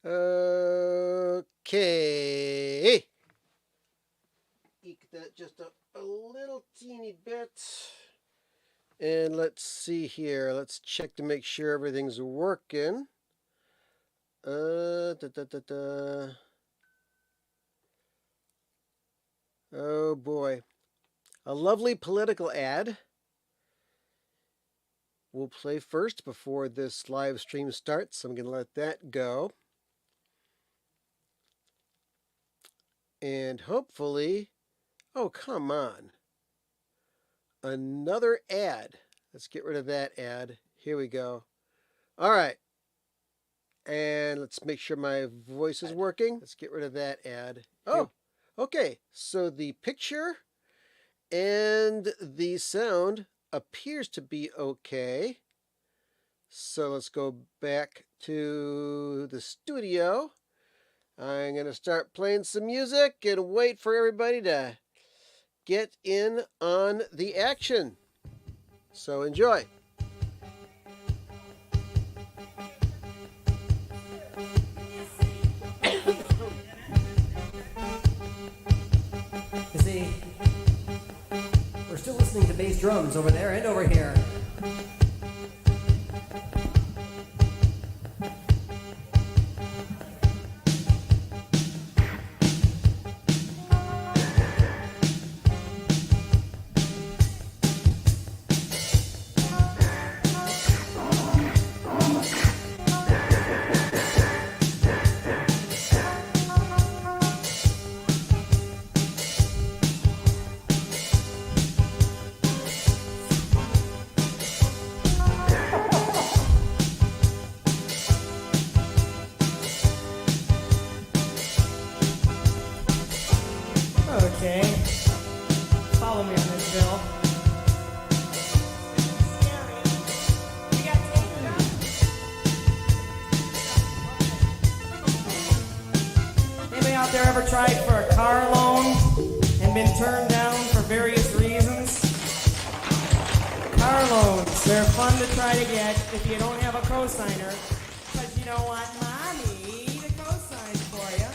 Okay. Eke that just a little teeny bit. And let's see here. Let's check to make sure everything's working. Da, da, da, da. Oh boy. A lovely political ad will play first before this live stream starts. So I'm going to let that go. And hopefully, oh, come on. Another ad. Let's get rid of that ad. Here we go. All right. And let's make sure my voice is working. Let's get rid of that ad. Oh, okay. So the picture and the sound appears to be okay. So let's go back to the studio. I'm going to start playing some music and wait for everybody to get in on the action. So enjoy. You see, we're still listening to bass drums over there and over here. Okay. Follow me on this, Bill. Anybody out there ever tried for a car loan and been turned down for various reasons? Car loans, they're fun to try to get if you don't have a cosigner. Because you know what, mommy, the cosign for you.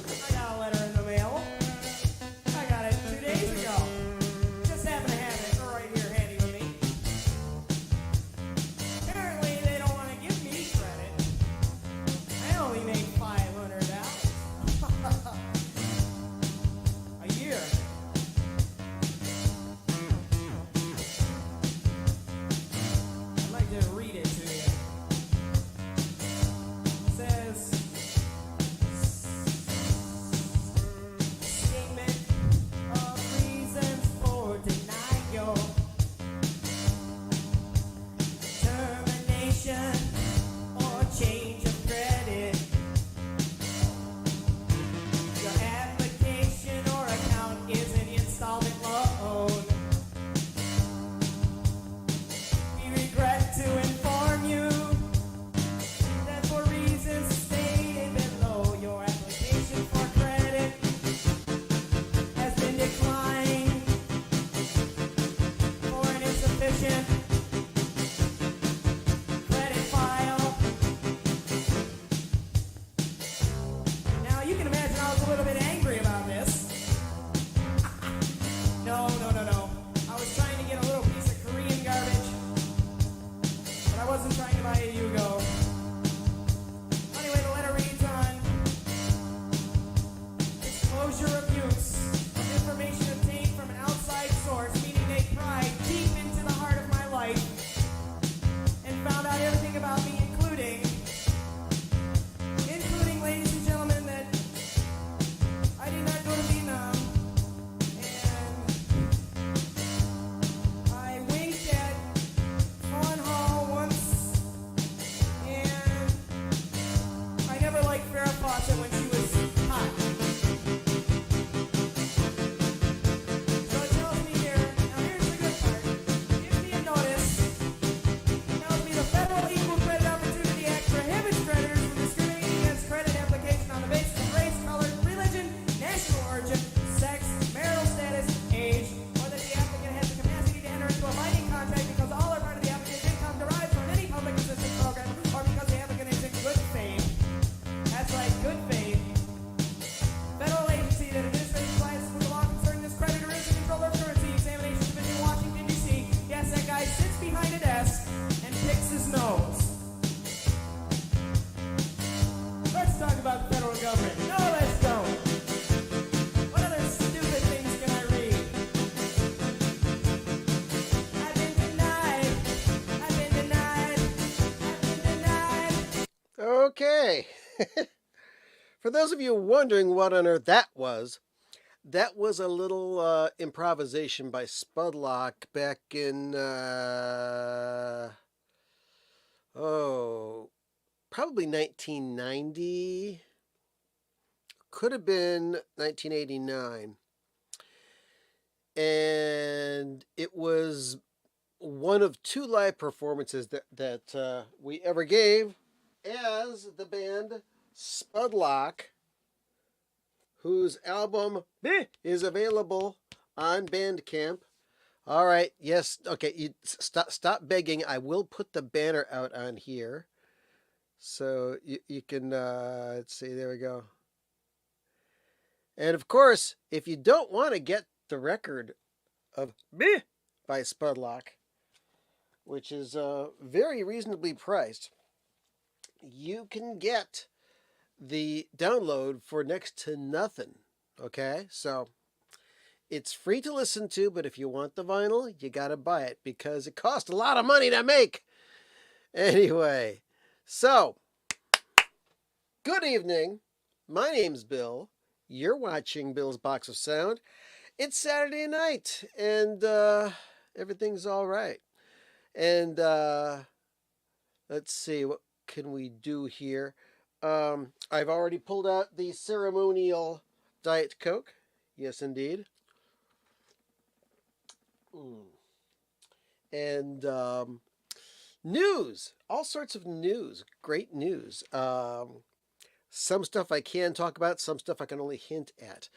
I got a letter in the mail. I got it 2 days ago. Just happen to have it right here handy with me. Apparently they don't want to give me credit. I only make $500 a year. I'd like to read it to you. It says, statement of reasons for denial, termination, or change of credit. Your application or account is an installment loan. We regret to inform you that for reasons stated below, your application for credit has been declined for an insufficient credit file. Now you can imagine I was a little bit angry about this. No. I was trying to get a little piece of Korean garbage, but I wasn't trying to buy a Yugo. Anyway, the letter reads on disclosure of use of information obtained from an outside source, meaning they pried deep into the heart of my life and found out everything about me, including, ladies and gentlemen, that I did not go to Vietnam, and I winked at Fawn Hall once, and Okay. For those of you wondering what on earth that was a little improvisation by Spudlock back in, probably 1990. Could have been 1989. And it was one of two live performances that we ever gave as the band Spudlock, whose album is available on Bandcamp. All right, yes, okay, you stop begging. I will put the banner out on here. So you can, let's see, there we go. And of course, if you don't want to get the record of Meh by Spudlock, which is very reasonably priced, you can get the download for next to nothing. Okay, so it's free to listen to, but if you want the vinyl, you got to buy it because it costs a lot of money to make. Anyway, so good evening. My name's Bill. You're watching Bill's Box of Sound. It's Saturday night, and everything's all right. And let's see, what can we do here? I've already pulled out the ceremonial Diet Coke. Yes, indeed. And news, all sorts of news, great news. Some stuff I can talk about, some stuff I can only hint at.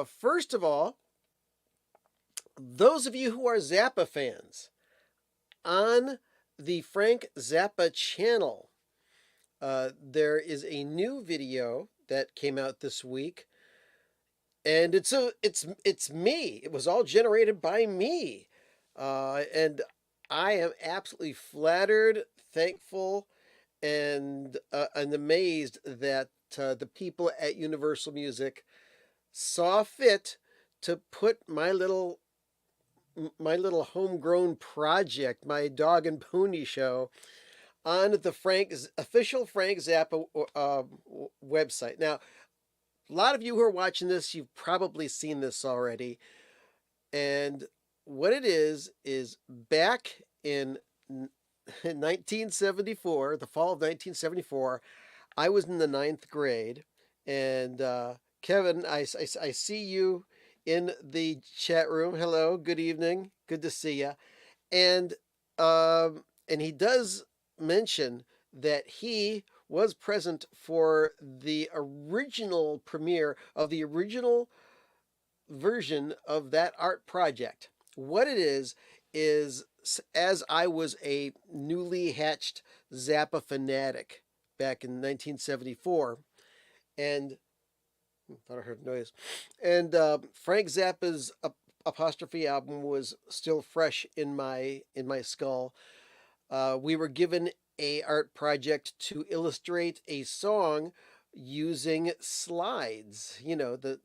First of all, those of you who are Zappa fans, on the Frank Zappa channel, there is a new video that came out this week, and it's me. It was all generated by me, and I am absolutely flattered, thankful, and amazed that the people at Universal Music saw fit to put my little homegrown project, my dog and pony show, on the official Frank Zappa website. Now, a lot of you who are watching this, you've probably seen this already. And what it is back in 1974, the fall of 1974, I was in the 9th grade. And Kevin, I see you in the chat room. Hello, good evening. Good to see you. And he does mention that he was present for the original premiere of the original version of that art project. What it is as I was a newly hatched Zappa fanatic back in 1974, and thought I heard noise, and Frank Zappa's Apostrophe album was still fresh in my skull. We were given a art project to illustrate a song using slides. You know, the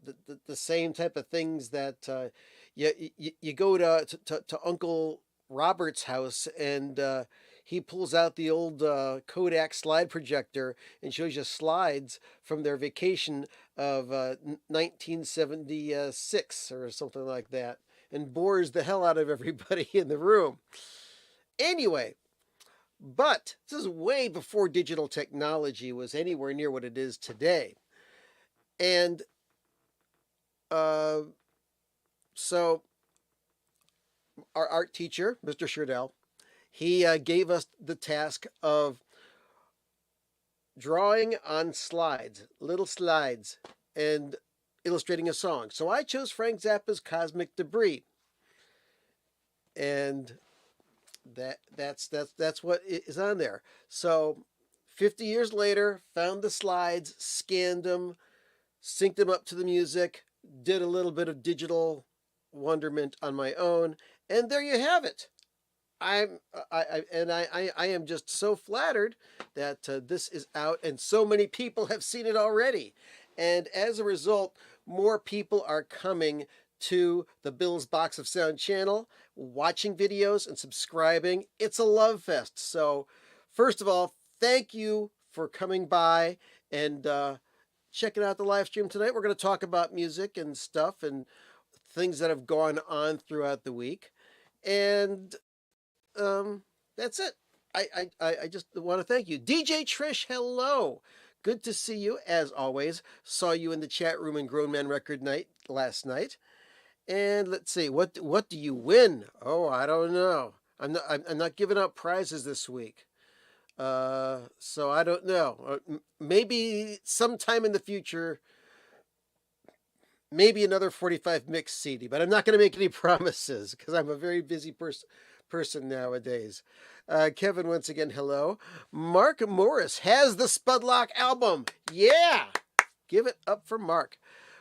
same type of things that you go to Uncle Robert's house, and he pulls out the old Kodak slide projector and shows you slides from their vacation of 1976 or something like that, and bores the hell out of everybody in the room. Anyway, but this is way before digital technology was anywhere near what it is today. And so our art teacher, Mr. Sherdell, he gave us the task of drawing on slides, little slides, and illustrating a song. So I chose Frank Zappa's Cosmic Debris. And that's what is on there. So 50 years later, found the slides, scanned them, synced them up to the music, did a little bit of digital wonderment on my own, and there you have it. I am just so flattered that this is out, and so many people have seen it already. And as a result, more people are coming to the Bill's Box of Sound channel, watching videos and subscribing. It's a love fest. So first of all, thank you for coming by and checking out the live stream tonight. We're going to talk about music and stuff and things that have gone on throughout the week. And that's it. I just want to thank you. DJ Trish, hello. Good to see you, as always. Saw you in the chat room in Grown Man Record Night last night. And let's see, what do you win? Oh, I don't know. I'm not giving out prizes this week. So I don't know. Maybe sometime in the future, maybe another 45 mix CD, but I'm not going to make any promises because I'm a very busy person nowadays. Kevin, once again, hello. Mark Morris has the Spudlock album. Yeah! Give it up for Mark.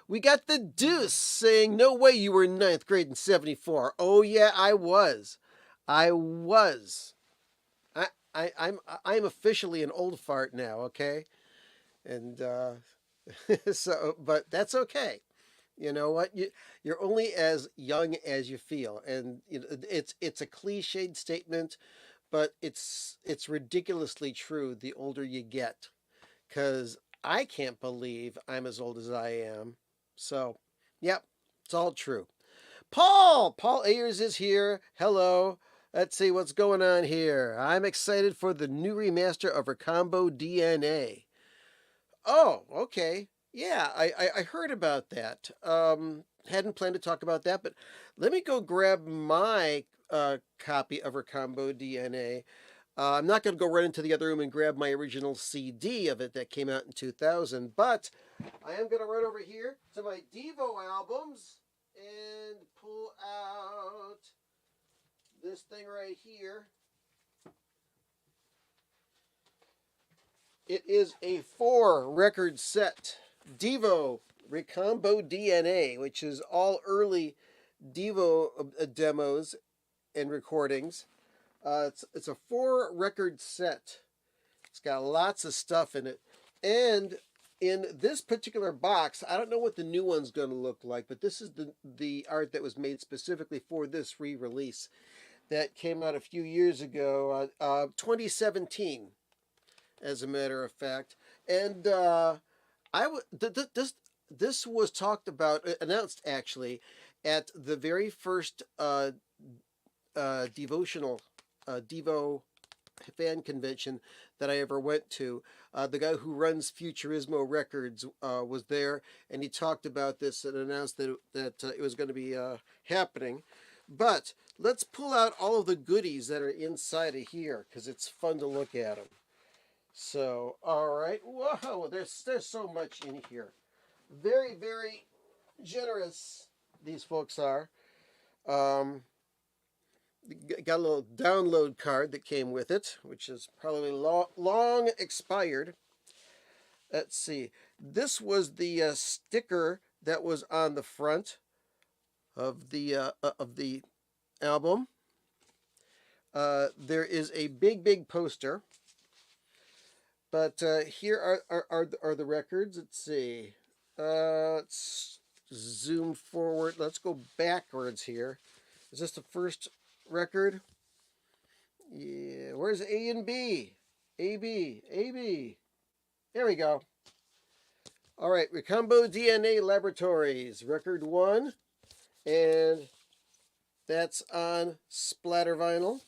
We got the Deuce saying, no way you were in 9th grade in 74. Oh, yeah, I was. I'm officially an old fart now, okay? And so, but that's okay. You know what? You're only as young as you feel, and you know it's a cliched statement, but it's ridiculously true the older you get. Because I can't believe I'm as old as I am. So, yep, it's all true. Paul Ayers is here. Hello. Let's see what's going on here. I'm excited for the new remaster of Recombo DNA. Oh, okay. Yeah, I heard about that. Hadn't planned to talk about that, but let me go grab my copy of Recombo DNA. I'm not going to go right into the other room and grab my original CD of it that came out in 2000, but I am going to run over here to my Devo albums and pull out this thing right here. It is a 4-record set. Devo Recombo DNA, which is all early Devo demos and recordings. It's a 4-record set. It's got lots of stuff in it. And in this particular box, I don't know what the new one's going to look like, but this is the art that was made specifically for this re-release that came out a few years ago, 2017, as a matter of fact. And this was talked about, announced actually, at the very first devotional Devo fan convention that I ever went to. The guy who runs Futurismo Records was there, and he talked about this and announced that it was going to be happening. But let's pull out all of the goodies that are inside of here because it's fun to look at them. So, all right, whoa, there's so much in here. Very, very generous these folks are. Got a little download card that came with it, which is probably long expired. Let's see. This was the sticker that was on the front of the album. There is a big poster. But here are the records. Let's see. Let's zoom forward. Let's go backwards here. Is this the first record? Yeah. Where's A and B? A-B. There we go. All right. Recombo DNA Laboratories, record 1. And that's on splatter vinyl.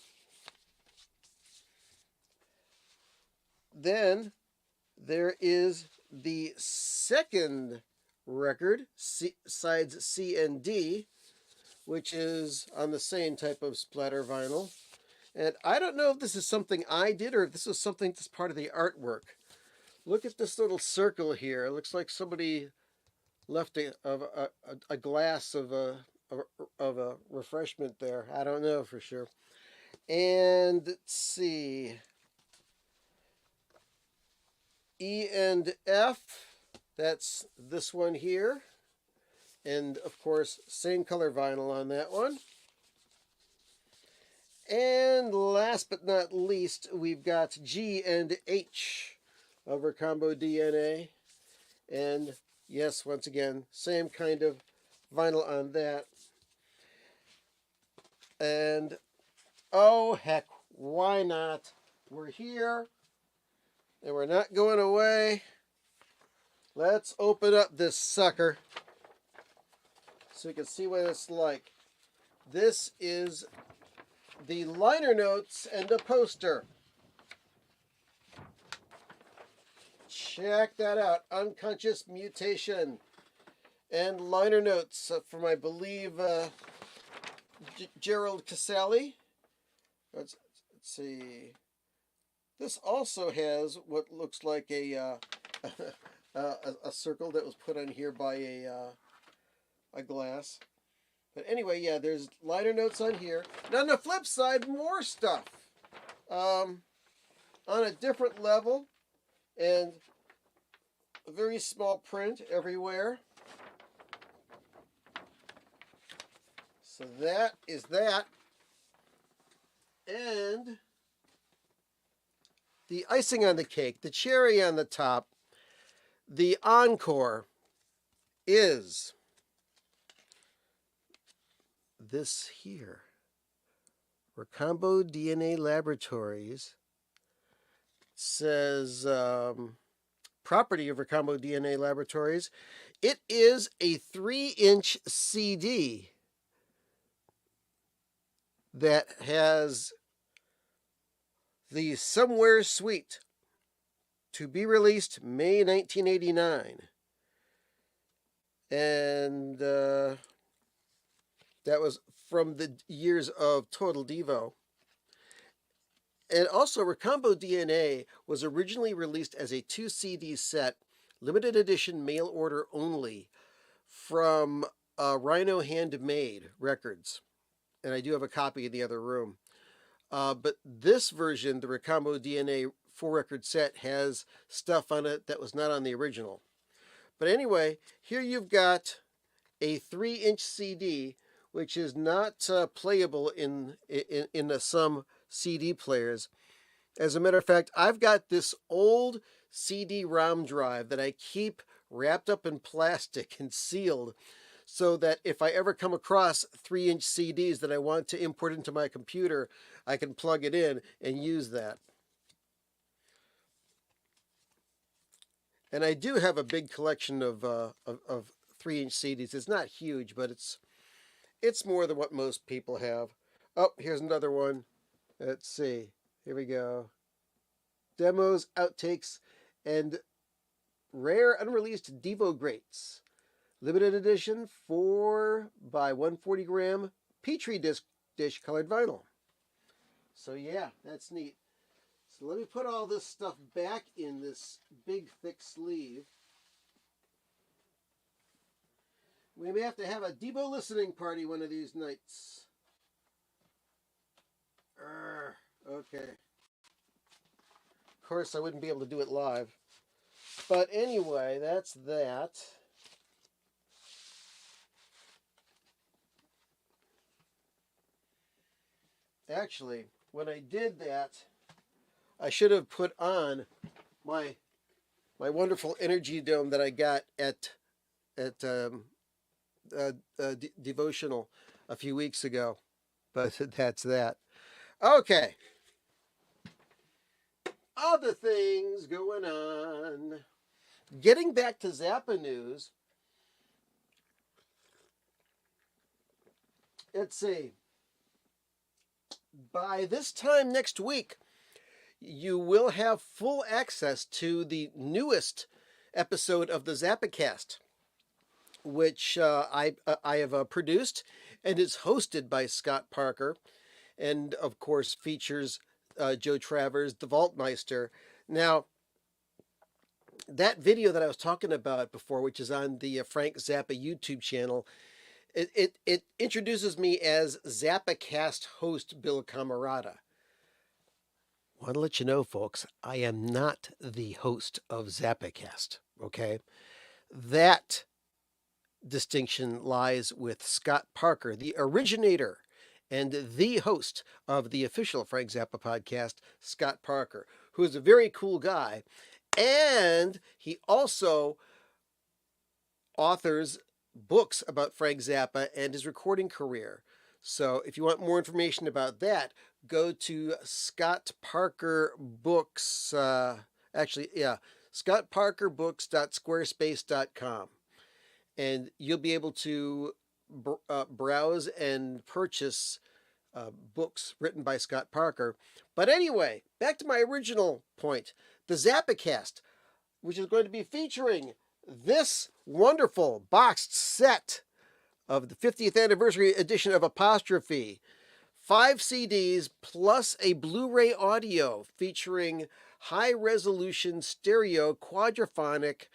Then there is the second record, sides C and D, which is on the same type of splatter vinyl. And I don't know if this is something I did or if this is something that's part of the artwork. Look at this little circle here. It looks like somebody left a glass of a refreshment there. I don't know for sure. And let's see. E and F, that's this one here. And of course, same color vinyl on that one. And last but not least, we've got G and H of Recombo DNA. And yes, once again, same kind of vinyl on that. And oh heck, why not? We're here. And we're not going away. Let's open up this sucker so you can see what it's like. This is the liner notes and a poster. Check that out. Unconscious Mutation and liner notes from, I believe, Gerald Casale. Let's see. This also has what looks like a circle that was put on here by a glass. But anyway, yeah, there's liner notes on here. And on the flip side, more stuff on a different level and a very small print everywhere. So that is that. And the icing on the cake, the cherry on the top, the encore is this here. Rocambeau DNA Laboratories says property of Rocambeau DNA Laboratories. It is a 3-inch CD that has the Somewhere Suite to be released May 1989. And that was from the years of Total Devo. And also, Rocambeau DNA was originally released as a 2-CD set, limited edition mail order only, from Rhino Handmade Records. And I do have a copy in the other room. But this version, the Rocambeau DNA 4-record set, has stuff on it that was not on the original. But anyway, here you've got a 3-inch CD, which is not playable in some CD players. As a matter of fact, I've got this old CD-ROM drive that I keep wrapped up in plastic and sealed, so that if I ever come across 3-inch CDs that I want to import into my computer, I can plug it in and use that. And I do have a big collection of 3-inch CDs. It's not huge, but it's more than what most people have. Oh, here's another one. Let's see. Here we go. Demos, outtakes, and rare unreleased Devo Greats. Limited edition 4 by 140 gram Petri dish colored vinyl. So yeah, that's neat. So let me put all this stuff back in this big thick sleeve. We may have to have a Devo listening party one of these nights. Okay. Of course, I wouldn't be able to do it live. But anyway, that's that. Actually, when I did that, I should have put on my wonderful energy dome that I got at devotional a few weeks ago. But that's that. Okay. Other things going on. Getting back to Zappa news. Let's see. By this time next week, you will have full access to the newest episode of the Zappacast, which I have produced and is hosted by Scott Parker, and of course features Joe Travers, the Vaultmeister. Now, that video that I was talking about before, which is on the Frank Zappa YouTube channel, it introduces me as Zappacast host Bill Camarata. Want to let you know, folks, I am not the host of Zappacast, okay? That distinction lies with Scott Parker, the originator and the host of the official Frank Zappa podcast, Scott Parker, who is a very cool guy. And he also authors books about Frank Zappa and his recording career. So if you want more information about that, go to Scott Parker Books Actually, yeah, scottparkerbooks.squarespace.com. And you'll be able to browse and purchase books written by Scott Parker. But anyway, back to my original point, the Zappacast, which is going to be featuring this wonderful boxed set of the 50th anniversary edition of Apostrophe. 5 CDs plus a Blu-ray audio featuring high-resolution stereo quadraphonic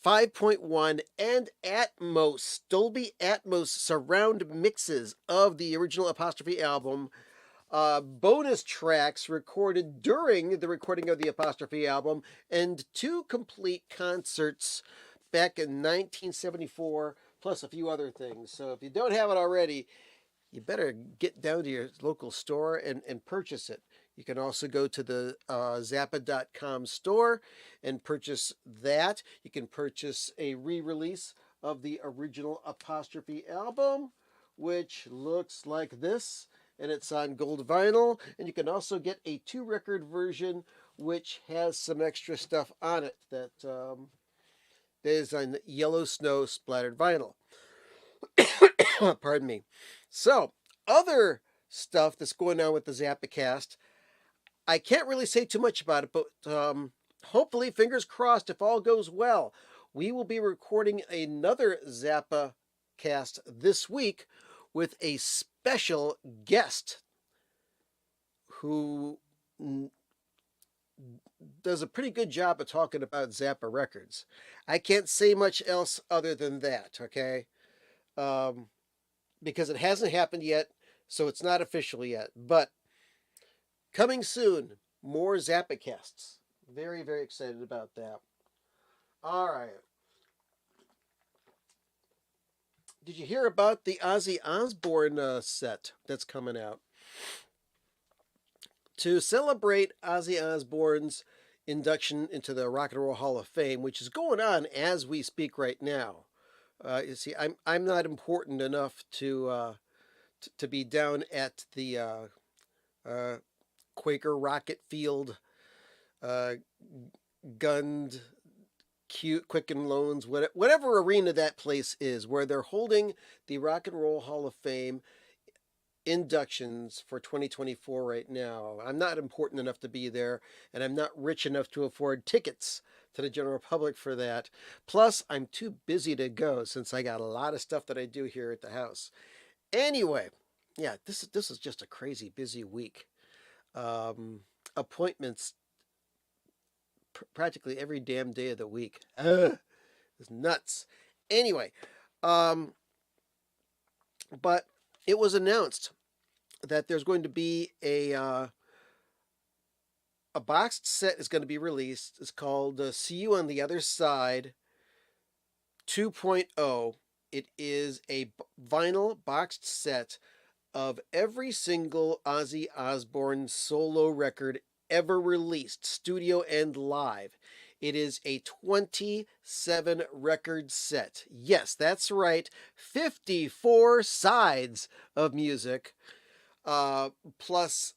5.1 and Atmos, Dolby Atmos surround mixes of the original Apostrophe album, bonus tracks recorded during the recording of the Apostrophe album, and 2 complete concerts back in 1974, plus a few other things. So if you don't have it already, you better get down to your local store and purchase it. You can also go to the Zappa.com store and purchase that. You can purchase a re-release of the original Apostrophe album, which looks like this, and it's on gold vinyl. And you can also get a 2-record version, which has some extra stuff on it that is on yellow snow splattered vinyl. Pardon me. So, other stuff that's going on with the Zappacast, I can't really say too much about it, but hopefully, fingers crossed, if all goes well, we will be recording another Zappa cast this week with a special guest who does a pretty good job of talking about Zappa records. I can't say much else other than that, okay? Because it hasn't happened yet, so it's not official yet. But coming soon, more Zappacasts. Very, very excited about that. All right. Did you hear about the Ozzy Osbourne set that's coming out? To celebrate Ozzy Osbourne's induction into the Rock and Roll Hall of Fame, which is going on as we speak right now. You see, I'm not important enough to be down at the Quaker Rocket Field, gunned, cute Quicken Loans, whatever arena that place is, where they're holding the Rock and Roll Hall of Fame inductions for 2024 right now. I'm not important enough to be there, and I'm not rich enough to afford tickets to the general public for that. Plus, I'm too busy to go since I got a lot of stuff that I do here at the house. Anyway, yeah, this is just a crazy busy week. Appointments practically every damn day of the week. It's nuts. Anyway, but it was announced that there's going to be a boxed set is going to be released. It's called See You on the Other Side 2.0. It is a vinyl boxed set of every single Ozzy Osbourne solo record ever released, studio and live. It is a 27 record set. Yes, that's right. 54 sides of music, plus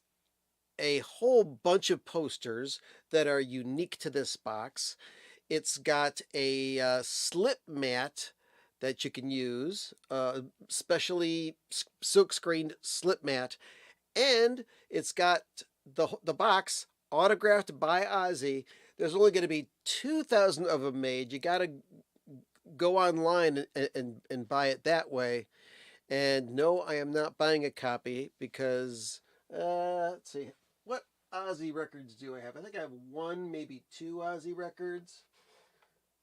a whole bunch of posters that are unique to this box. It's got a slip mat that you can use, specially silk screened slip mat, and it's got the box autographed by Ozzy. There's only going to be 2,000 of them made. You got to go online and buy it that way. And no, I am not buying a copy because, let's see, what Ozzy records do I have? I think I have 1, maybe 2 Ozzy records.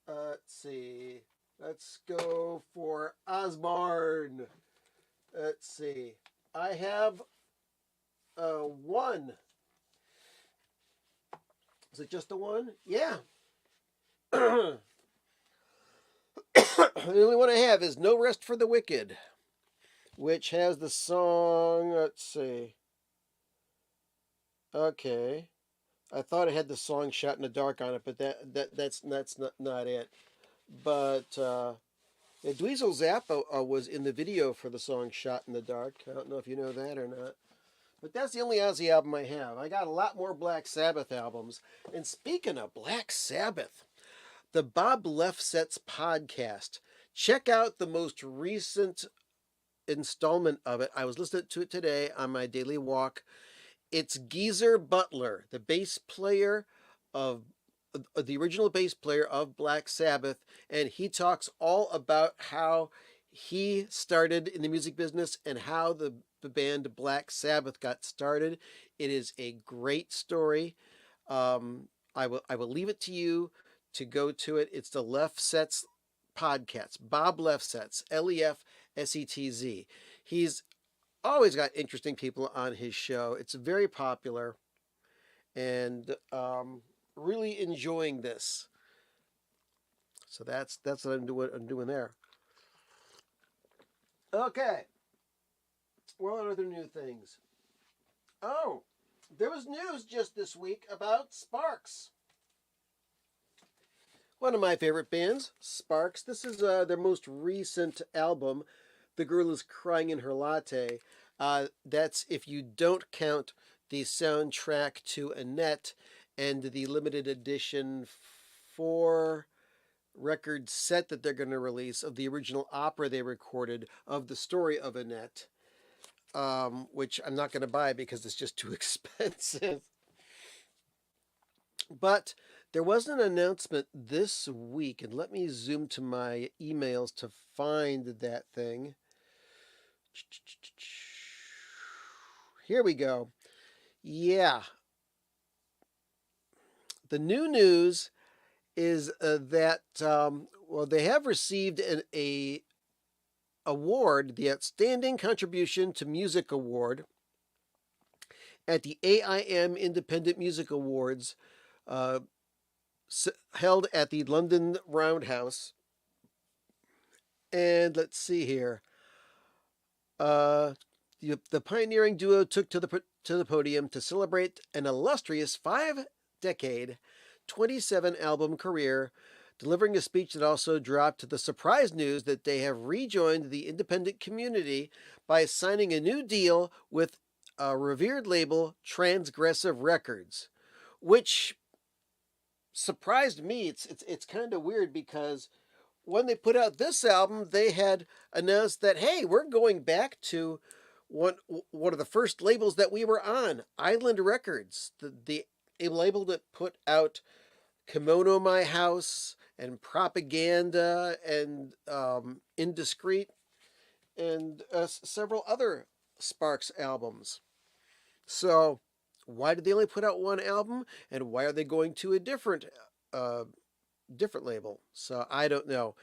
Let's see. Let's go for Osbourne. Let's see. I have 1. Is it just the 1? Yeah. The only one I have is No Rest for the Wicked, which has the song, let's see. Okay. I thought it had the song Shot in the Dark on it, but that's not it. But Dweezil Zappa was in the video for the song Shot in the Dark. I don't know if you know that or not. But that's the only Ozzy album I have. I got a lot more Black Sabbath albums. And speaking of Black Sabbath, the Bob Lefsetz podcast. Check out the most recent installment of it. I was listening to it today on my daily walk. It's Geezer Butler, the bass player of the original bass player of Black Sabbath, and he talks all about how he started in the music business and how the band Black Sabbath got started. It is a great story. I will leave it to you to go to it. It's the Lefsetz podcast. Bob Lefsetz, Lefsetz. He's always got interesting people on his show. It's very popular, and really enjoying this. So that's what I'm doing there. Okay. What other new things? Oh, there was news just this week about Sparks. One of my favorite bands, Sparks. This is their most recent album, The Girl Is Crying in Her Latte. That's if you don't count the soundtrack to Annette and the limited edition 4-record set that they're going to release of the original opera they recorded of the story of Annette, which I'm not going to buy because it's just too expensive. But there was an announcement this week, and let me zoom to my emails to find that thing. Here we go. Yeah. The new news is that they have received an award, the Outstanding Contribution to Music Award, at the AIM Independent Music Awards, held at the London Roundhouse. And let's see here. The pioneering duo took to the podium to celebrate an illustrious 5-decade, 27-album career, delivering a speech that also dropped the surprise news that they have rejoined the independent community by signing a new deal with a revered label, Transgressive Records, which surprised me. It's kind of weird because when they put out this album, they had announced that, hey, we're going back to one of the first labels that we were on, Island Records, the label that put out Kimono My House and Propaganda and Indiscreet and several other Sparks albums. So why did they only put out one album, and why are they going to a different label? So I don't know.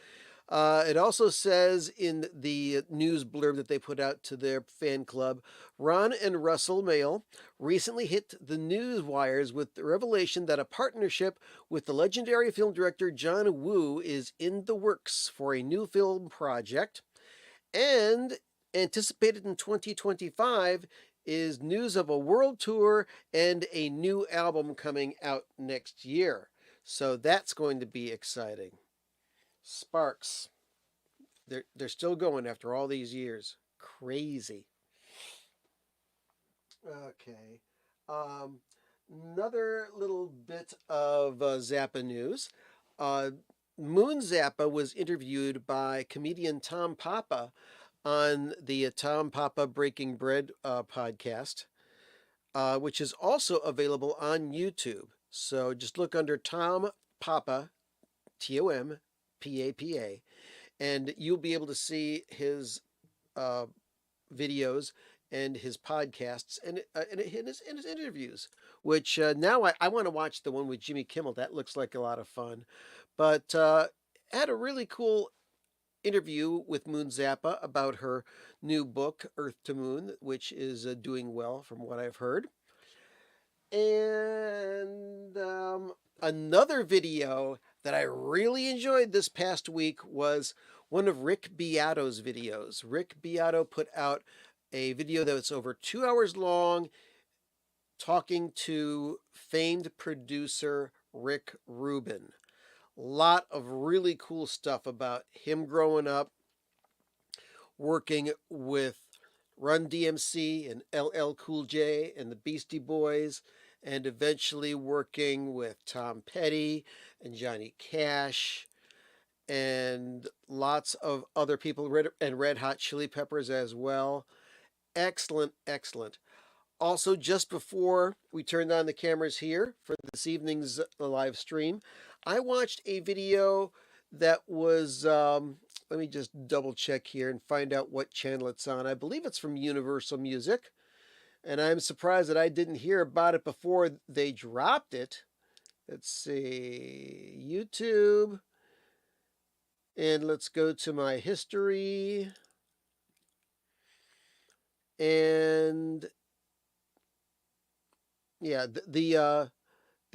It also says in the news blurb that they put out to their fan club, Ron and Russell Mael recently hit the news wires with the revelation that a partnership with the legendary film director John Woo is in the works for a new film project, and anticipated in 2025 is news of a world tour and a new album coming out next year. So that's going to be exciting. Sparks. They're still going after all these years. Crazy. Okay. Another little bit of Zappa news. Moon Zappa was interviewed by comedian Tom Papa on the Tom Papa Breaking Bread podcast, which is also available on YouTube. So just look under Tom Papa, TOMPAPA, and you'll be able to see his videos and his podcasts and his interviews, which now I want to watch the one with Jimmy Kimmel. That looks like a lot of fun. But had a really cool interview with Moon Zappa about her new book, Earth to Moon, which is doing well from what I've heard. And another video that I really enjoyed this past week was one of Rick Beato's videos. Rick Beato put out a video that was over 2 hours long, talking to famed producer Rick Rubin. A lot of really cool stuff about him growing up, working with Run DMC and LL Cool J and the Beastie Boys, and eventually working with Tom Petty and Johnny Cash and lots of other people, and Red Hot Chili Peppers as well. Excellent, excellent. Also, just before we turned on the cameras here for this evening's live stream, I watched a video that was, let me just double check here and find out what channel it's on. I believe it's from Universal Music, and I'm surprised that I didn't hear about it before they dropped it. Let's see, YouTube, and let's go to my history, and yeah, the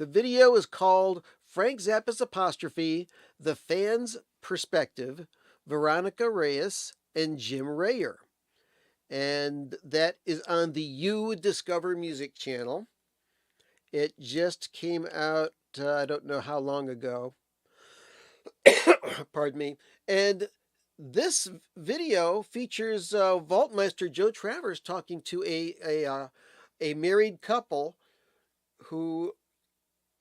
video is called Frank Zappa's Apostrophe, The Fan's Perspective, Veronica Reyes, and Jim Rayer. And that is on the You Discover Music channel. It just came out, I don't know how long ago. Pardon me. And this video features Vaultmeister Joe Travers talking to a married couple who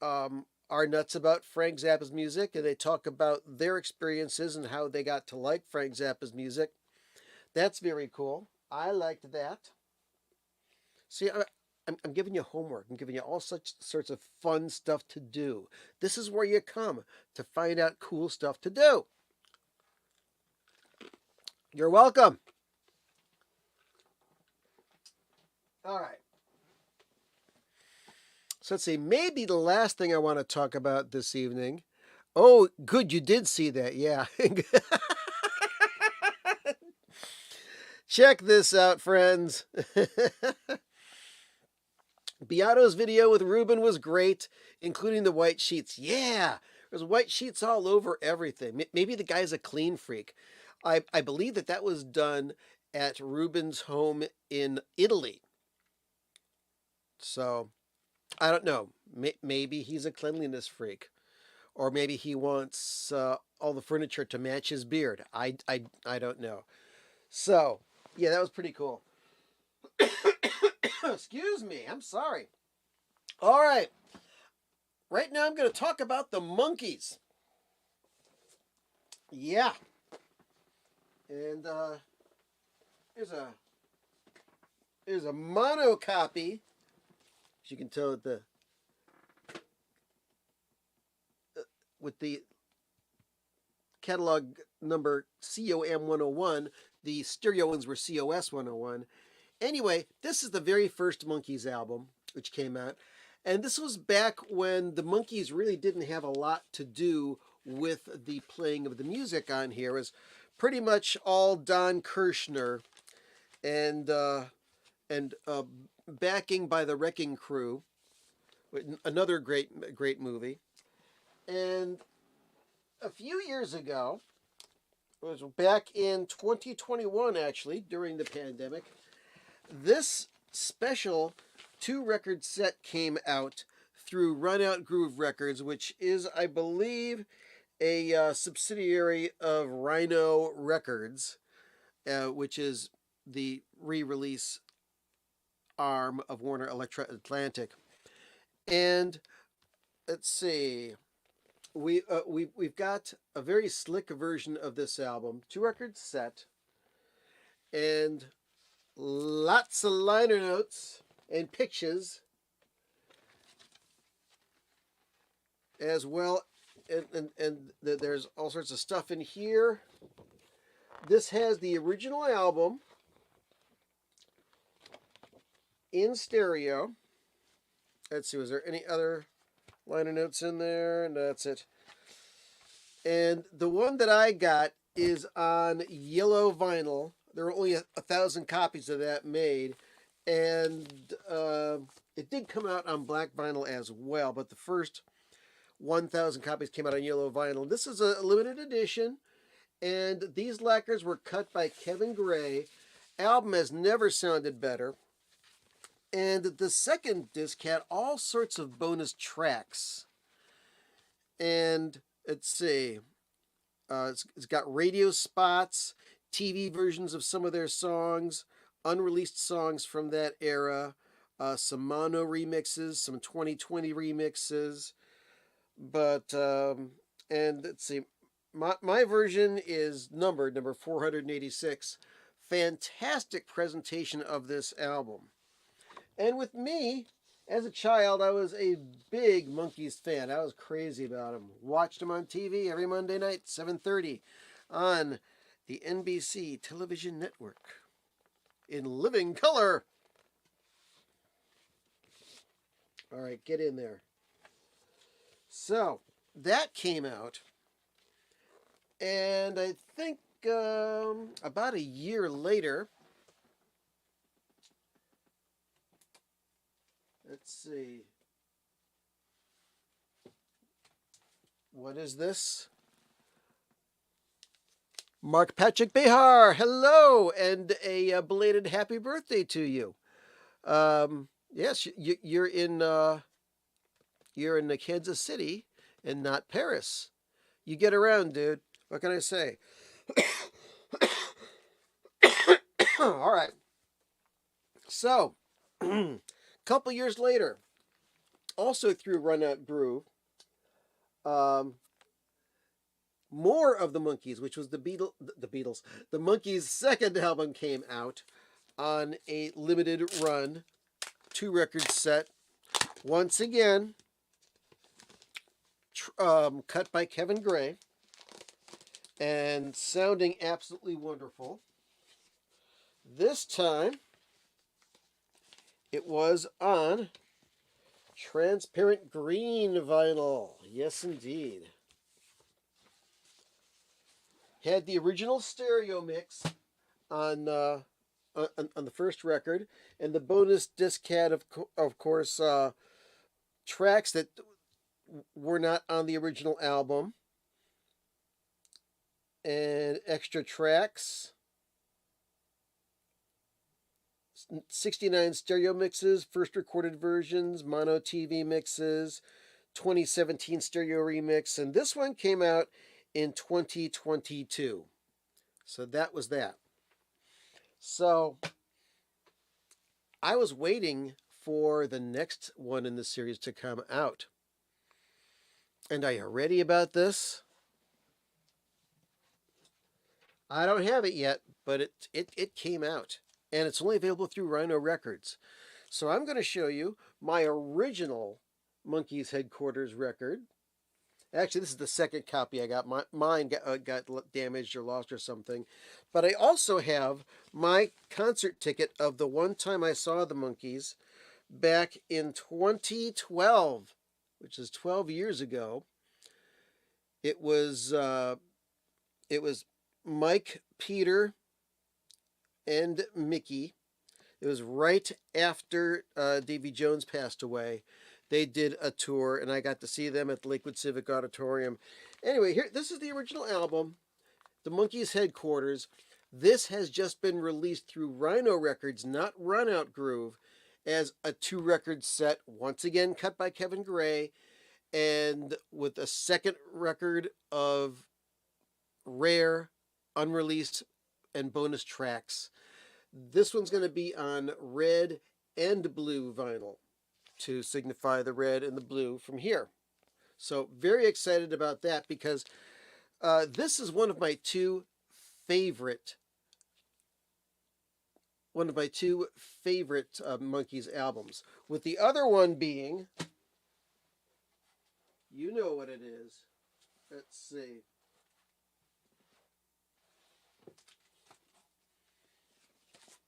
are nuts about Frank Zappa's music, and they talk about their experiences and how they got to like Frank Zappa's music. That's very cool. I liked that. See, I'm giving you homework. I'm giving you all such sorts of fun stuff to do. This is where you come to find out cool stuff to do. You're welcome. All right. So let's see, maybe the last thing I want to talk about this evening. Oh, good, you did see that, yeah. Check this out, friends. Beato's video with Ruben was great, including the white sheets. Yeah, there's white sheets all over everything. Maybe the guy's a clean freak. I believe that was done at Ruben's home in Italy. So I don't know. Maybe he's a cleanliness freak, or maybe he wants all the furniture to match his beard. I don't know. So yeah, that was pretty cool. Excuse me. I'm sorry. All right. Right now, I'm going to talk about the Monkees. Yeah. And there's a mono copy. As you can tell at the with the catalog number COM 101, the stereo ones were COS 101. Anyway, this is the very first Monkees album, which came out. And this was back when the Monkees really didn't have a lot to do with the playing of the music on here. It was pretty much all Don Kirshner and backing by the Wrecking Crew, another great movie. And a few years ago, it was back in 2021 actually, during the pandemic, this special 2-record set came out through Run Out Groove Records, which is, I believe, a subsidiary of Rhino Records, which is the re-release arm of Warner Elektra Atlantic. And let's see, we've got a very slick version of this album, 2-record set, and lots of liner notes and pictures as well, and there's all sorts of stuff in here. This has the original album in stereo. Let's see, was there any other liner notes in there? No, that's it. And the one that I got is on yellow vinyl. There were only 1,000 copies of that made, and it did come out on black vinyl as well, but the first 1,000 copies came out on yellow vinyl. This is a limited edition, and these lacquers were cut by Kevin Gray. Album has never sounded better. And the second disc had all sorts of bonus tracks. And let's see, it's got radio spots, TV versions of some of their songs, unreleased songs from that era, some mono remixes, some 2020 remixes. But, and let's see, my version is number 486. Fantastic presentation of this album. And with me, as a child, I was a big Monkees fan. I was crazy about them. Watched them on TV every Monday night, 7:30, on the NBC television network in living color. All right, get in there. So that came out, and I think about a year later. Let's see. What is this? Mark Patrick Behar, hello, and a belated happy birthday to you. Yes, you're in Kansas City and not Paris. You get around, dude. What can I say? All right. So, couple years later, also through Run Out Groove, more of the Monkees, which was the Beatles, the Monkees' second album came out on a limited run, 2-record set. Once again, cut by Kevin Gray, and sounding absolutely wonderful. This time, it was on transparent green vinyl. Yes, indeed. Had the original stereo mix on the first record, and the bonus disc had, of course, tracks that were not on the original album, and extra tracks. 69 stereo mixes, first recorded versions, mono TV mixes, 2017 stereo remix, and this one came out in 2022. So that was that. So I was waiting for the next one in the series to come out. And are you ready about this? I don't have it yet, but it came out. And it's only available through Rhino Records. So I'm going to show you my original Monkees Headquarters record. Actually, this is the second copy I got. Mine got damaged or lost or something. But I also have my concert ticket of the one time I saw the Monkees back in 2012, which is 12 years ago. It was Mike, Peter, and Mickey. It was right after Davy Jones passed away. They did a tour, and I got to see them at the Lakewood Civic Auditorium. Anyway, this is the original album, the Monkees Headquarters. This has just been released through Rhino Records, not Run Out Groove, as a 2-record set, once again cut by Kevin Gray, and with a second record of rare, unreleased, and bonus tracks. This one's going to be on red and blue vinyl to signify the red and the blue from here. So very excited about that, because this is one of my two favorite Monkees albums, with the other one being, you know what it is. Let's see.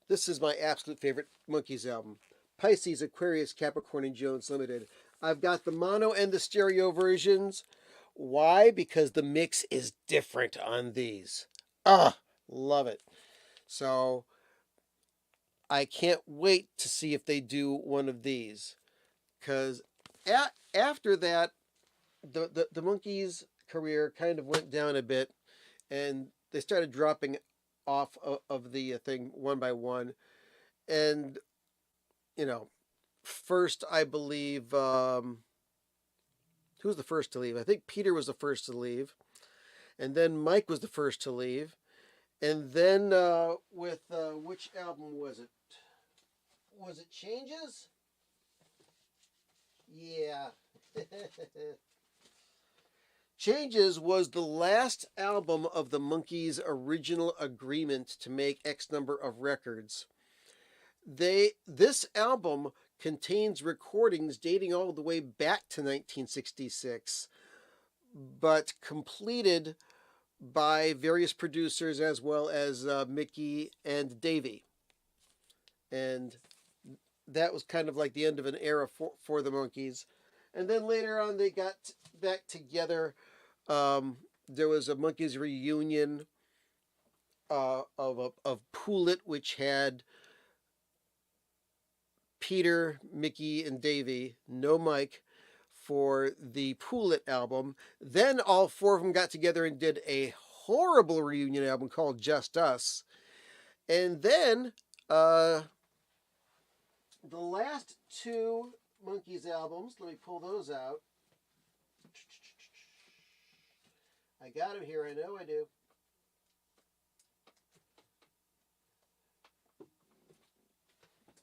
This is my absolute favorite Monkees album, Pisces, Aquarius, Capricorn, and Jones Limited. I've got the mono and the stereo versions. Why? Because the mix is different on these. Love it. So I can't wait to see if they do one of these, because after that, the Monkees' career kind of went down a bit, and they started dropping off of the thing one by one. And, first, I believe, who was the first to leave? I think Peter was the first to leave. And then Mike was the first to leave. And then with which album was it? Was it Changes? Yeah. Changes was the last album of the Monkees' original agreement to make X number of records. This album contains recordings dating all the way back to 1966, but completed by various producers as well as Mickey and Davey. And that was kind of like the end of an era for the Monkees. And then later on, they got back together. There was a Monkees reunion of Pool It, which had Peter, Mickey, and Davey, no Mike, for the Pool It album. Then all four of them got together and did a horrible reunion album called Just Us. And then the last two Monkees albums, let me pull those out. I got them here, I know I do.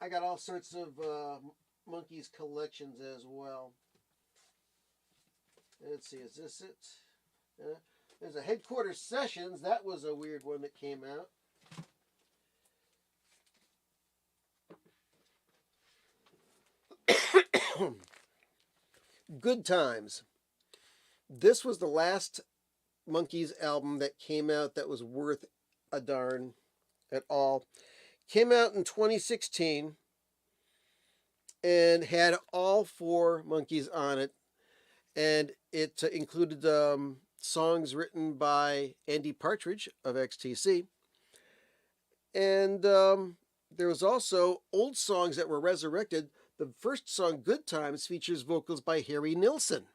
I got all sorts of Monkees collections as well. Let's see, is this it? There's a Headquarters Sessions. That was a weird one that came out. Good Times. This was the last Monkees album that came out that was worth a darn at all. Came out in 2016 and had all four Monkees on it. And it included songs written by Andy Partridge of XTC. And there was also old songs that were resurrected. The first song, Good Times, features vocals by Harry Nilsson.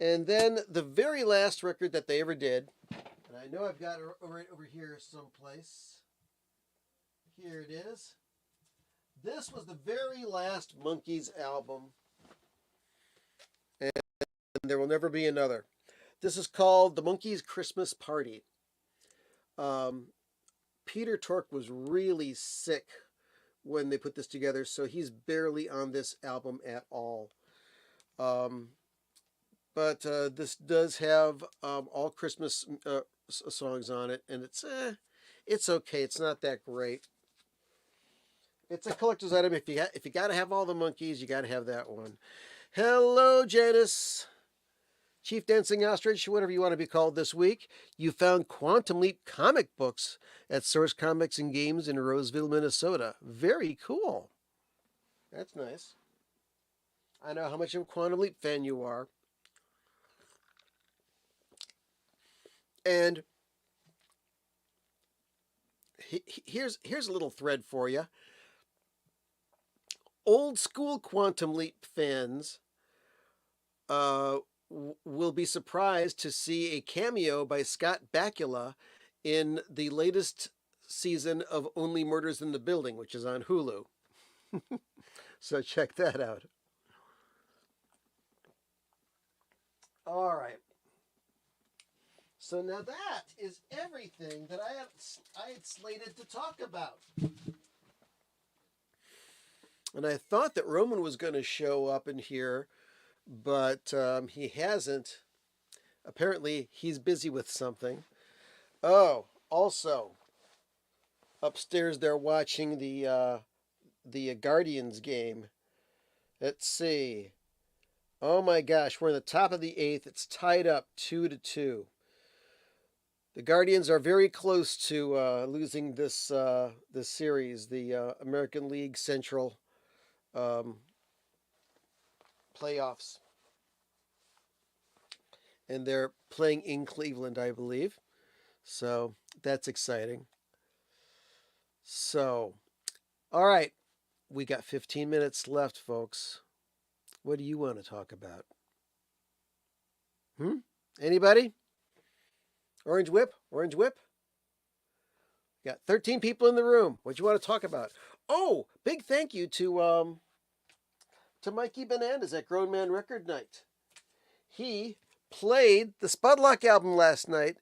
And then the very last record that they ever did, and I know I've got it right over here someplace. Here it is. This was the very last Monkees album. And there will never be another. This is called The Monkees Christmas Party. Peter Tork was really sick when they put this together, so he's barely on this album at all. But this does have all Christmas songs on it, and it's okay. It's not that great. It's a collector's item. If you got to have all the Monkees, you got to have that one. Hello, Janice. Chief Dancing Ostrich, whatever you want to be called this week. You found Quantum Leap comic books at Source Comics and Games in Roseville, Minnesota. Very cool. That's nice. I know how much of a Quantum Leap fan you are. And here's a little thread for you. Old school Quantum Leap fans will be surprised to see a cameo by Scott Bakula in the latest season of Only Murders in the Building, which is on Hulu. So check that out. All right. So now that is everything that I had slated to talk about. And I thought that Roman was going to show up in here, but he hasn't. Apparently, he's busy with something. Oh, also, upstairs they're watching the Guardians game. Let's see. Oh my gosh, we're in the top of the 8th. It's tied up 2-2. The Guardians are very close to losing this series, the American League Central playoffs. And they're playing in Cleveland, I believe. So that's exciting. So, all right. We got 15 minutes left, folks. What do you want to talk about? Anybody? Orange Whip? Orange Whip? We got 13 people in the room. What do you want to talk about? Oh, big thank you to Mikey Bananas at Grown Man Record Night. He played the Spudlock album last night,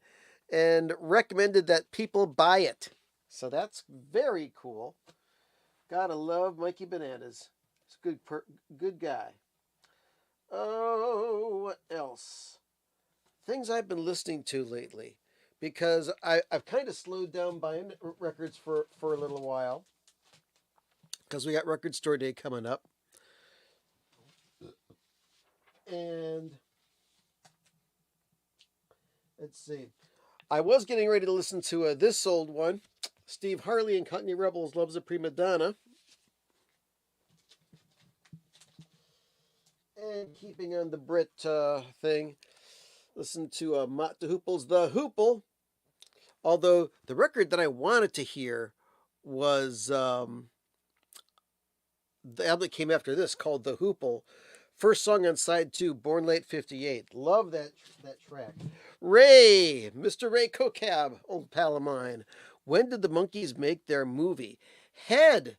and recommended that people buy it. So that's very cool. Gotta love Mikey Bananas. He's a good guy. Oh, what else? Things I've been listening to lately, because I've kind of slowed down buying records for a little while, because we got Record Store Day coming up. And let's see. I was getting ready to listen to this old one. Steve Harley and Company Rebels Loves a Prima Donna. And keeping on the Brit thing, listen to Mott the Hoople's The Hoople. Although the record that I wanted to hear was the album that came after this, called The Hoople. First song on side 2, Born Late 58. Love that track. Ray, Mr. Ray Kokab, old pal of mine. When did the Monkees make their movie? Head.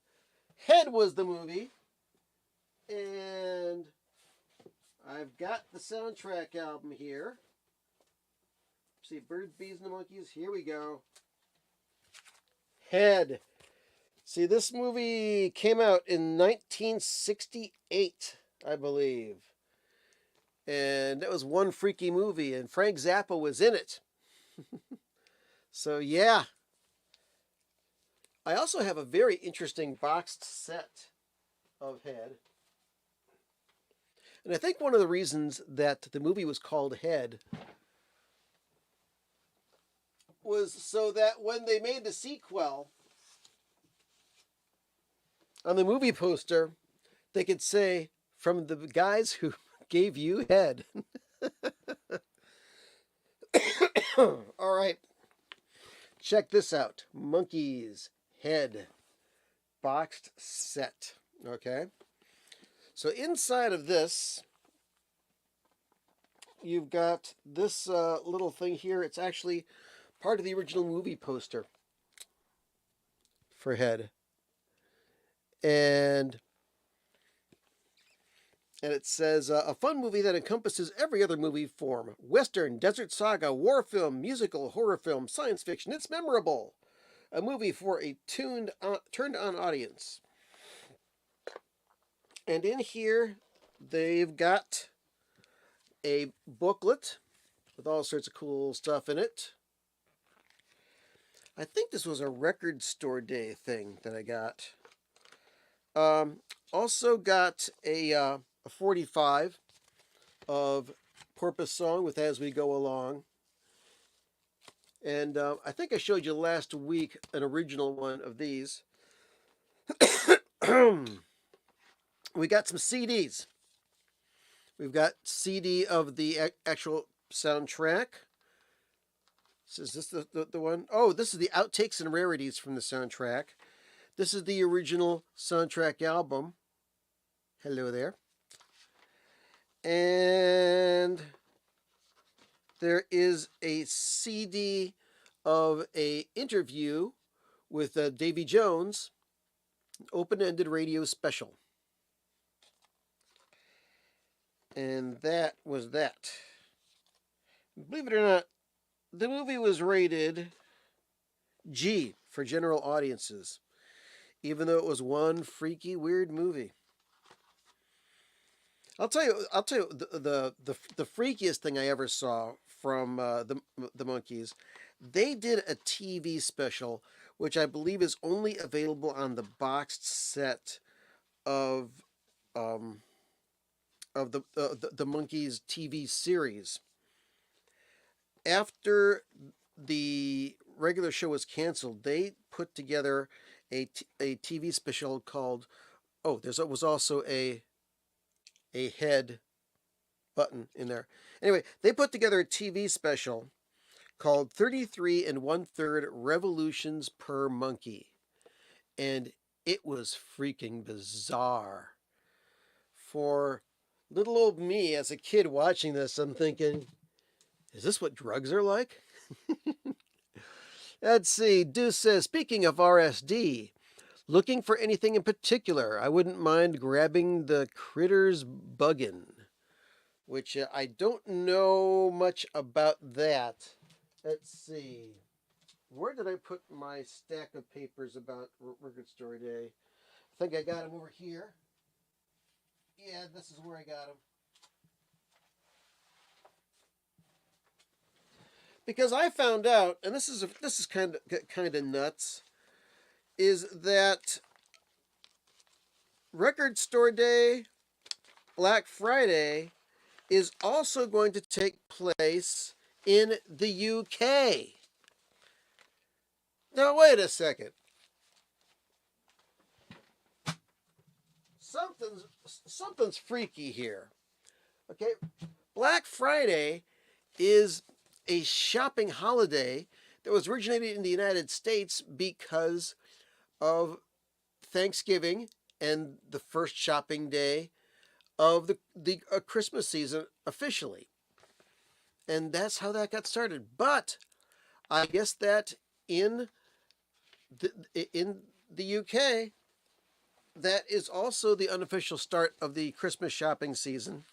Head was the movie. And I've got the soundtrack album here. See, Birds, Bees, and the Monkees. Here we go. Head. See, this movie came out in 1968, I believe. And that was one freaky movie, and Frank Zappa was in it. So, yeah. I also have a very interesting boxed set of Head. And I think one of the reasons that the movie was called Head was so that when they made the sequel, on the movie poster, they could say, from the guys who gave you head. All right. Check this out. Monkees Head boxed set. Okay. So inside of this, you've got this little thing here. It's actually part of the original movie poster for Head. And it says, a fun movie that encompasses every other movie form. Western, desert saga, war film, musical, horror film, science fiction. It's memorable. A movie for a turned-on audience. And in here, they've got a booklet with all sorts of cool stuff in it. I think this was a Record Store Day thing that I got. Also got a 45 of Porpoise Song with As We Go Along. And I think I showed you last week an original one of these. We got some CDs. We've got CD of the actual soundtrack. Is this the one? Oh, this is the outtakes and rarities from the soundtrack. This is the original soundtrack album. Hello there. And there is a CD of an interview with Davy Jones, an open-ended radio special. And that was that. Believe it or not, the movie was rated G for general audiences, even though it was one freaky weird movie. I'll tell you the freakiest thing I ever saw from the Monkees. They did a TV special, which I believe is only available on the boxed set of the Monkees TV series. After the regular show was canceled, they put together a TV special called, there was also a head button in there. Anyway, they put together a TV special called 33 1/3 Revolutions per Monkey. And it was freaking bizarre. For little old me as a kid watching this, I'm thinking, is this what drugs are like? Let's see. Deuce says, speaking of RSD, looking for anything in particular, I wouldn't mind grabbing the Critters Buggin', which I don't know much about that. Let's see. Where did I put my stack of papers about Record Story Day? I think I got them over here. Yeah, this is where I got them. Because I found out, and this is kind of nuts, is that Record Store Day, Black Friday, is also going to take place in the UK. Now, wait a second. Something's freaky here. Okay, Black Friday is a shopping holiday that was originated in the United States because of Thanksgiving and the first shopping day of the Christmas season officially. And that's how that got started. But I guess that in the UK, that is also the unofficial start of the Christmas shopping season.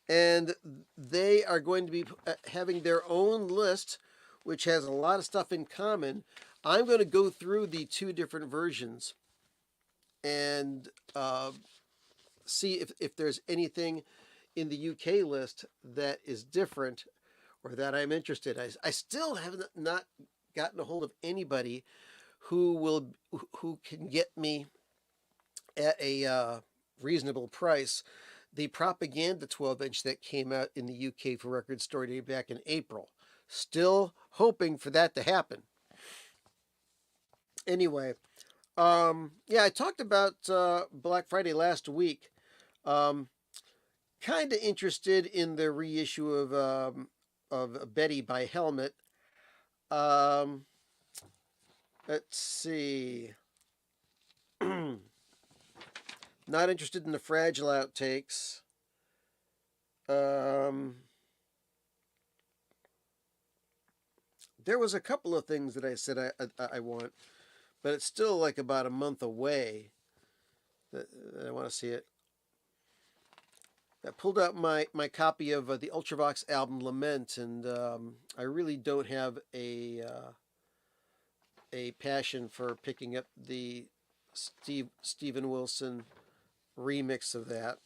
And they are going to be having their own list, which has a lot of stuff in common. I'm going to go through the two different versions and see if there's anything in the UK list that is different or that I'm interested. I still have not gotten a hold of anybody who can get me at a reasonable price the propaganda 12-inch that came out in the UK for Record Store Day back in April. Still hoping for that to happen. Anyway, yeah, I talked about Black Friday last week. Kind of interested in the reissue of Betty by Helmet. Let's see. Not interested in the Fragile outtakes. There was a couple of things that I said I want, but it's still like about a month away that I want to see it. I pulled out my copy of the Ultravox album Lament, and I really don't have a passion for picking up the Steven Wilson remix of that.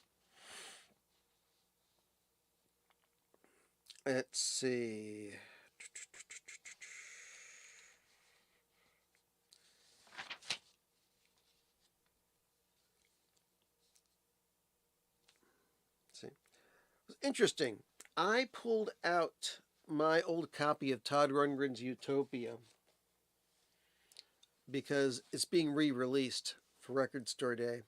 Let's see. Interesting. I pulled out my old copy of Todd Rundgren's Utopia because it's being re-released for Record Store Day,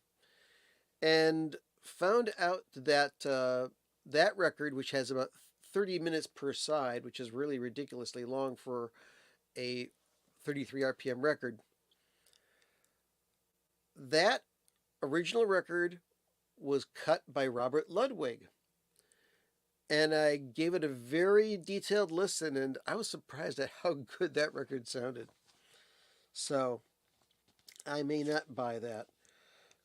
and found out that that record, which has about 30 minutes per side, which is really ridiculously long for a 33 RPM record, that original record was cut by Robert Ludwig. And I gave it a very detailed listen, and I was surprised at how good that record sounded. So, I may not buy that.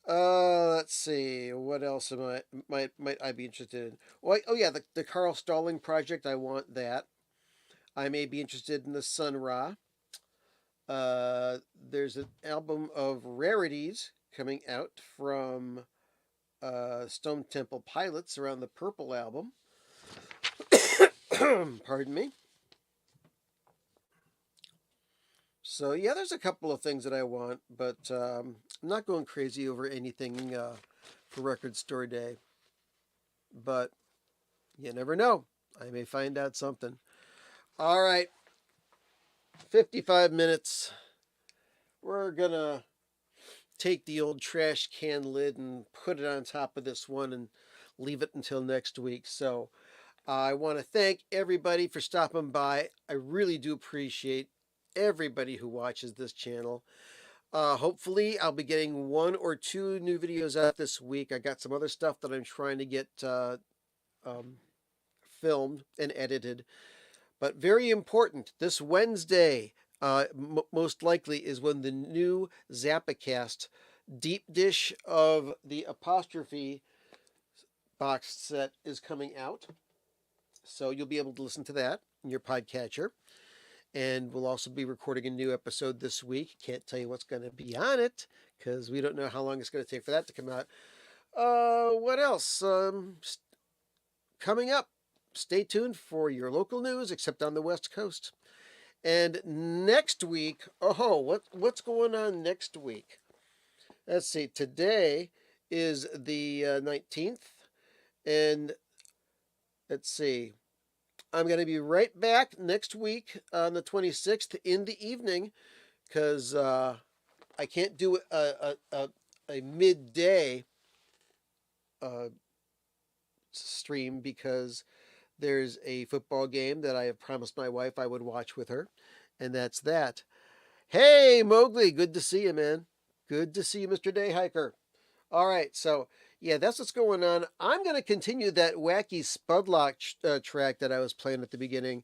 Let's see. What else might I be interested in? Oh yeah, the Carl Stalling project. I want that. I may be interested in the Sun Ra. There's an album of rarities coming out from Stone Temple Pilots around the Purple album. Pardon me. So yeah, there's a couple of things that I want, but I'm not going crazy over anything for Record Store Day. But you never know. I may find out something. All right. 55 minutes. We're going to take the old trash can lid and put it on top of this one and leave it until next week. So I want to thank everybody for stopping by. I really do appreciate everybody who watches this channel. Hopefully I'll be getting 1 or 2 new videos out this week. I got some other stuff that I'm trying to get filmed and edited. But very important, this Wednesday, most likely, is when the new Zappacast deep dish of the Apostrophe box set is coming out. So you'll be able to listen to that in your podcatcher. And we'll also be recording a new episode this week. Can't tell you what's going to be on it because we don't know how long it's going to take for that to come out. What else? Coming up, stay tuned for your local news, except on the West Coast. And next week, what's going on next week? Let's see. Today is the 19th, and let's see. I'm going to be right back next week on the 26th in the evening because I can't do a midday stream because there's a football game that I have promised my wife I would watch with her, and that's that. Hey, Mowgli, good to see you, man. Good to see you, Mr. Day Hiker. All right, so yeah, that's what's going on. I'm going to continue that wacky Spudlock track that I was playing at the beginning.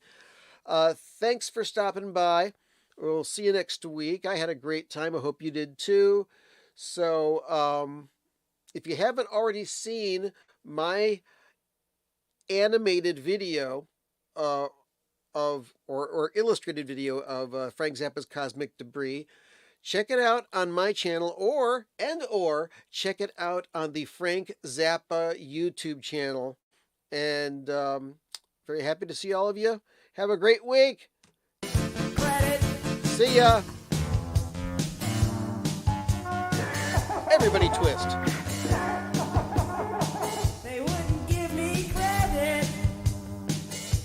Thanks for stopping by. We'll see you next week. I had a great time. I hope you did too. So, if you haven't already seen my animated video or illustrated video of Frank Zappa's Cosmic Debris, check it out on my channel or check it out on the Frank Zappa YouTube channel. And very happy to see all of you. Have a great week. Credit. See ya. Everybody twist. They wouldn't give me credit,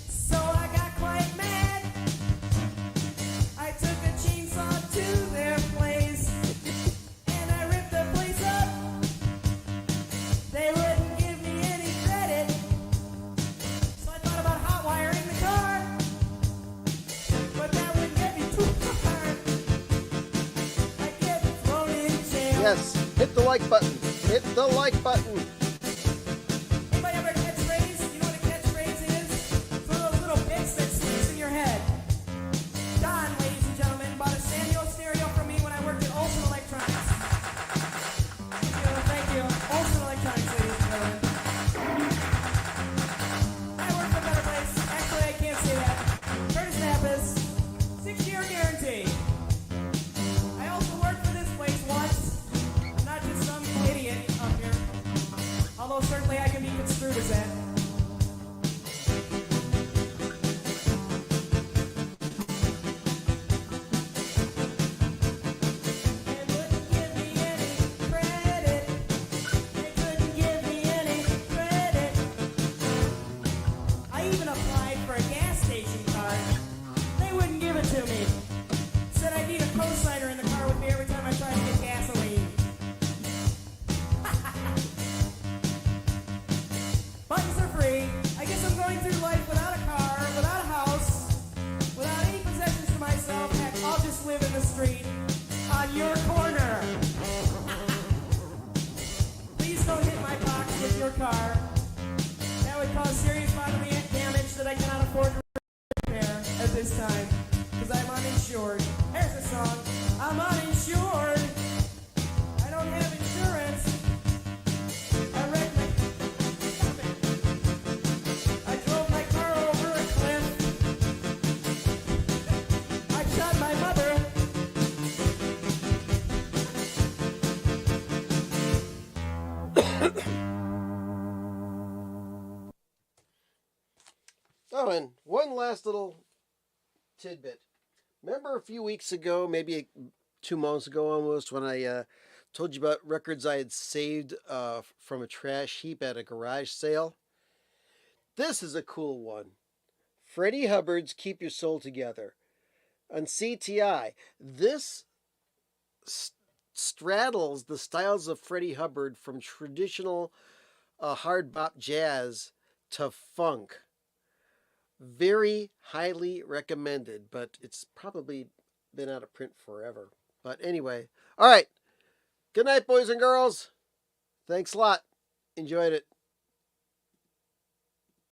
so I got quite mad. I took a chainsaw to their place, and I ripped the place up. They wouldn't give me any credit, so I thought about hot wiring the car, but that would get me too far. I'd get thrown in jail. Yes, hit the like button. Hit the like button. Anybody ever catchphrase? You know what a catchphrase is? It's one of those little bits that sticks in your head. Don, ladies and gentlemen, bought a Samuel stereo from me when I worked at Olsen Electronics. Thank you. Olsen Electronics, ladies and gentlemen. I work for a better place. Actually, I can't say that. Curtis Nappis, 6-year guarantee. I also worked for this place once. I'm not just some idiot up here. Although certainly I can be construed as that. They wouldn't give me any credit. They couldn't give me any credit. I even applied for a gas station card. They wouldn't give it to me. Said I need a cosigner in the car with me every time I try to get gasoline. Buttons are free. I guess I'm going through life without a car, without a house, without any possessions to myself. Heck, I'll just live in the street on your corner. Please don't hit my box with your car. That would cause serious bodily damage that I cannot afford to repair at this time because I'm uninsured. There's a song. I'm uninsured. I don't have insurance. I wrecked my... Stop it. I drove my car over a cliff. I shot my mother. Oh, and one last little tidbit. Remember a few weeks ago, maybe 2 months ago almost, when I told you about records I had saved from a trash heap at a garage sale? This is a cool one. Freddie Hubbard's Keep Your Soul Together on CTI. This straddles the styles of Freddie Hubbard from traditional hard bop jazz to funk. Very highly recommended, but it's probably been out of print forever. But anyway, all right. Good night, boys and girls. Thanks a lot. Enjoyed it.